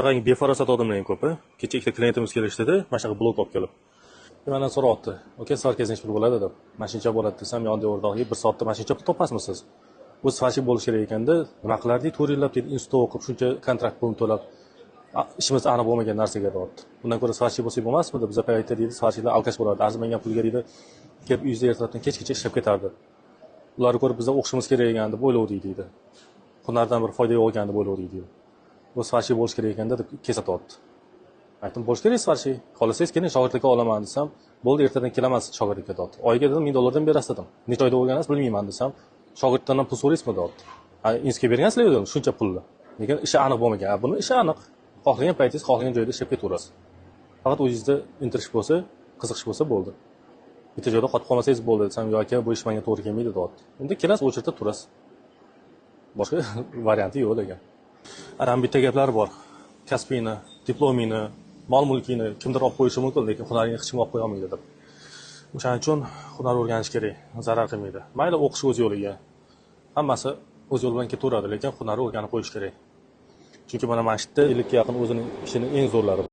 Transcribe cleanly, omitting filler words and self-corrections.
Qarang, befarosat odamlar ham ko'p. Kecha ikkita klientimiz kelishdi-da, mana shunaqa blok olib kelib. Mendan so'rayapti. "Oka, svarka nechta pul bo'ladi?" deb. "Mashincha bo'ladi" desam, "Yo'q, o'rtog'iga 1 soatda mashincha pul topasmisiz? Bu svarchi bo'lish kerak ekanda, nima qilardik? 4 yillab dedi, institut o'qib, shuncha kontrakt pulini to'lab, ishimiz aniq bo'lmagan narsaga deyapti. Bundan ko'ra svarchi bo'lsak bo'lmasmidi? Bizga paytda deydi, svarchilar alkash bo'ladi. Arzimagan pulga deydi, kelib uyingizda ertalabdan kechgacha ishlab ketardi. Ularni ko'rib bizga o'qishimiz kerak ekan deb o'ylovdik deydi. Hunardan bir foyda yo'q ekan deb o'ylovdik deydi. Bu svarchi bo'lish kerak ekanda deb kesatyapti. Aytdim, bo'lish kerak svarchi. Xohlasangiz keling, shogirdlikka olaman desam, bo'ldi, ertadan kelaman shogirdlikka deyapti. Oyiga dedim, $1000 berasiz dedim. Necha oyda o'rganasiz bilmayman desam, shogirddan ham pul so'raysizmi deyapti. Inskiga bergansizlar dedim, shuncha pulni. Lekin ishi aniq bo'lmagan. Buni ishi aniq. Xohlagan paytingiz, xohlagan joyda ishlab ketaverasiz. Faqat o'zingizda intirish bo'lsa, qiziqish bo'lsa bo'ldi. Bitta joyda qotib qolmasangiz bo'ldi desam, "Yo'q aka, bu ish menga to'g'ri kelmaydi" deyapti. Endi kelasiz, o'chirta turasiz. Boshqa varianti yo'q degan. Ana bitta gaplar bor. Kasbingni, diplomingni, mol-mulkingni kimdir olib qo'yishi mumkin, lekin hunaringni hech kim olib qo'ya olmaydi deb. O'shaning uchun hunar o'rganish kerak, zarar qilmaydi. Mayli o'qish o'z yo'liga. Hammasi o'z yo'li bilan ketaveradi, lekin hunarni o'rganib qo'yish kerak. Chunki mana shu yerda 50 ga yaqin o'zining ishini eng zo'rlari